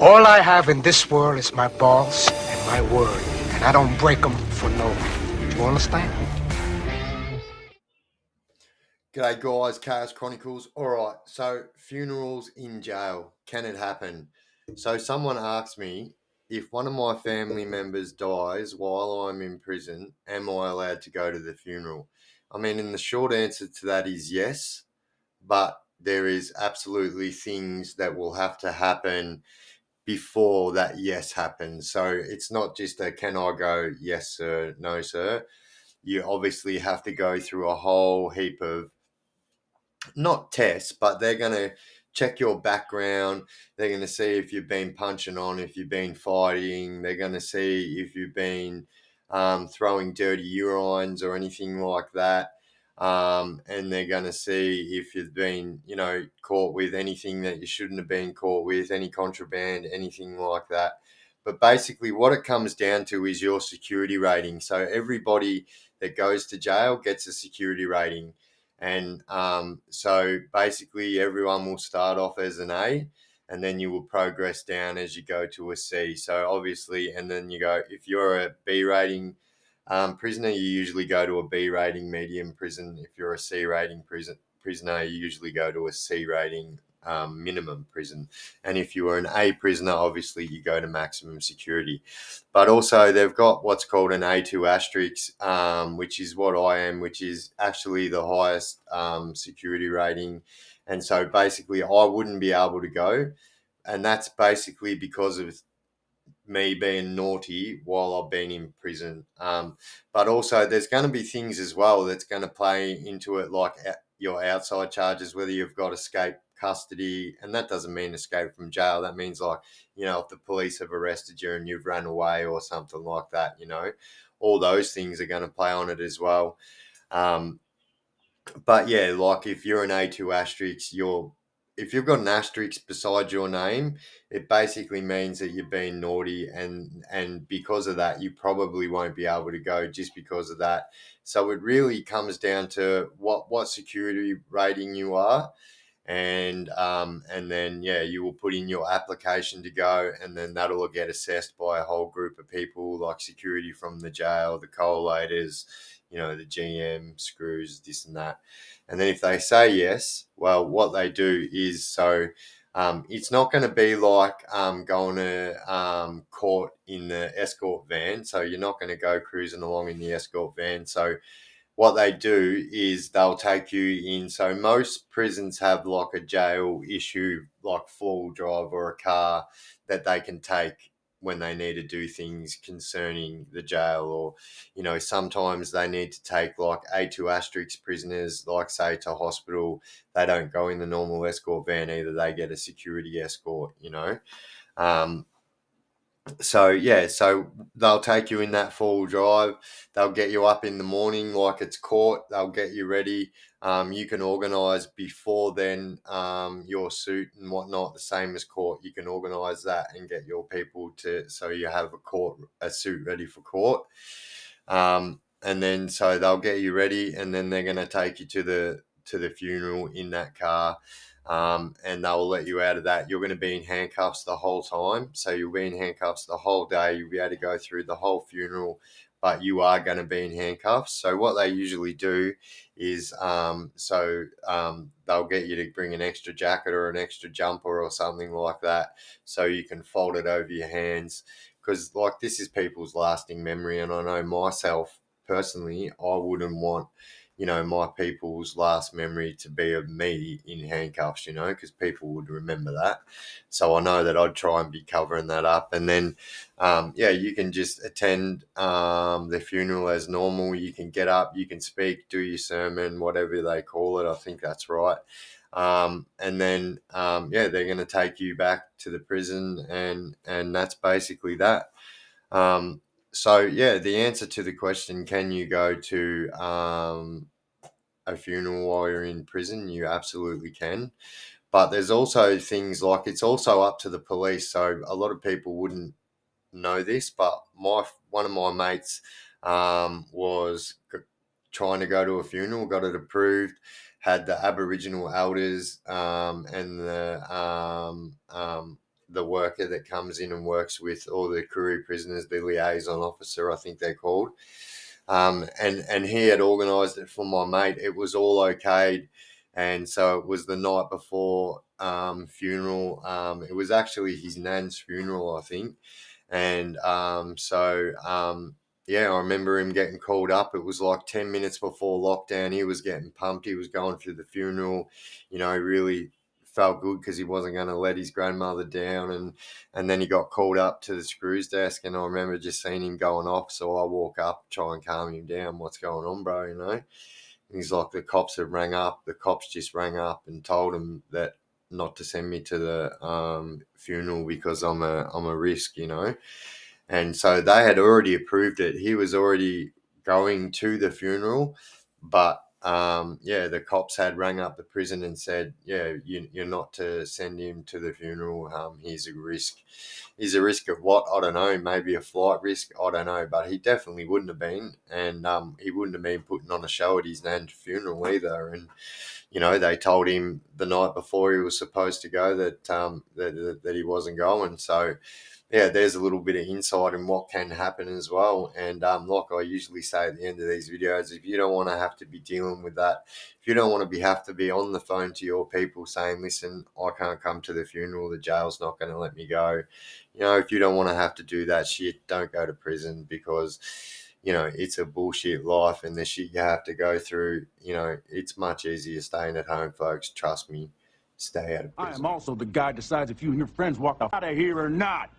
All I have in this world is my balls and my word, and I don't break them for no one. Do you understand? G'day guys, Chaos Chronicles. Alright, so funerals in jail. Can it happen? So someone asked me, if one of my family members dies while I'm in prison, am I allowed to go to the funeral? I mean, and the short answer to that is yes, but there is absolutely things that will have to happen before that yes happens. So it's not just a can I go, yes sir, no sir. You obviously have to go through a whole heap of not tests, but they're going to check your background. They're going to see if you've been punching on, if you've been fighting. They're going to see if you've been throwing dirty urines or anything like that. And they're going to see if you've been, caught with anything that you shouldn't have been caught with, any contraband, anything like that. But basically, what it comes down to is your security rating. So everybody that goes to jail gets a security rating. And so basically, everyone will start off as an A, and then you will progress down as you go to a C. So obviously, and then you go, if you're a B rating prisoner, you usually go to a B rating medium prison. If you're a C rating prisoner, you usually go to a C rating minimum prison. And if you were an A prisoner, obviously you go to maximum security. But also they've got what's called an A2 asterisk, which is what I am, which is actually the highest security rating. And so basically I wouldn't be able to go. And that's basically because of me being naughty while I've been in prison. But also, there's going to be things as well that's going to play into it, like your outside charges, whether you've got escape custody, and that doesn't mean escape from jail. That means like, if the police have arrested you and you've ran away or something like that, all those things are going to play on it as well. Um, but yeah, like if you're an A2 asterisk, if you've got an asterisk beside your name, it basically means that you've been naughty, and because of that, you probably won't be able to go just because of that. So it really comes down to what security rating you are, and then yeah, you will put in your application to go, and then that'll get assessed by a whole group of people like security from the jail, the collators, the GM, screws, this and that. And then if they say yes, well, what they do is it's not going to be like going to court in the escort van. So you're not going to go cruising along in the escort van. So what they do is they'll take you in. So most prisons have like a jail issue, like four-wheel drive or a car that they can take when they need to do things concerning the jail, or sometimes they need to take like A2 asterisk prisoners, like say to hospital. They don't go in the normal escort van either. They get a security escort. um, so yeah, so they'll take you in that full drive. They'll get you up in the morning like it's court. They'll get you ready. You can organise before then your suit and whatnot, the same as court. You can organise that and get your people so you have a suit ready for court. And then so they'll get you ready, and then they're going to take you to the funeral in that car. And they'll let you out of that. You're going to be in handcuffs the whole time. So you'll be in handcuffs the whole day. You'll be able to go through the whole funeral, but you are going to be in handcuffs. So what they usually do is they'll get you to bring an extra jacket or an extra jumper or something like that, so you can fold it over your hands. Because like this is people's lasting memory, and I know myself personally, I wouldn't want my people's last memory to be of me in handcuffs, because people would remember that. So I know that I'd try and be covering that up. And then, you can just attend the funeral as normal. You can get up, you can speak, do your sermon, whatever they call it. I think that's right. And then, they're going to take you back to the prison, and that's basically that. So yeah, the answer to the question, can you go to a funeral while you're in prison? You absolutely can. But there's also things like it's also up to the police. So a lot of people wouldn't know this, but one of my mates was trying to go to a funeral, got it approved, had the Aboriginal elders and the worker that comes in and works with all the Kourou prisoners, the liaison officer, I think they're called. And he had organised it for my mate. It was all okayed, and so it was the night before funeral. It was actually his nan's funeral, I think, and yeah, I remember him getting called up. It was like 10 minutes before lockdown. He was getting pumped. He was going through the funeral. He really felt good because he wasn't going to let his grandmother down. And then he got called up to the screws desk, and I remember just seeing him going off. So I walk up, try and calm him down. What's going on, bro? And he's like, the cops have rang up. The cops just rang up and told him that not to send me to the funeral because I'm a risk, And so they had already approved it. He was already going to the funeral, but the cops had rang up the prison and said, you're not to send him to the funeral. He's a risk. He's a risk of what? I don't know. Maybe a flight risk. I don't know. But he definitely wouldn't have been, and he wouldn't have been putting on a show at his nan's funeral either. And they told him the night before he was supposed to go that that he wasn't going. So, yeah, there's a little bit of insight in what can happen as well. And like I usually say at the end of these videos, if you don't want to have to be dealing with that, if you don't want to have to be on the phone to your people saying, listen, I can't come to the funeral, the jail's not going to let me go. If you don't want to have to do that shit, don't go to prison, because it's a bullshit life, and the shit you have to go through, it's much easier staying at home, folks. Trust me. Stay out of prison. I am also the guy who decides if you and your friends walk out of here or not.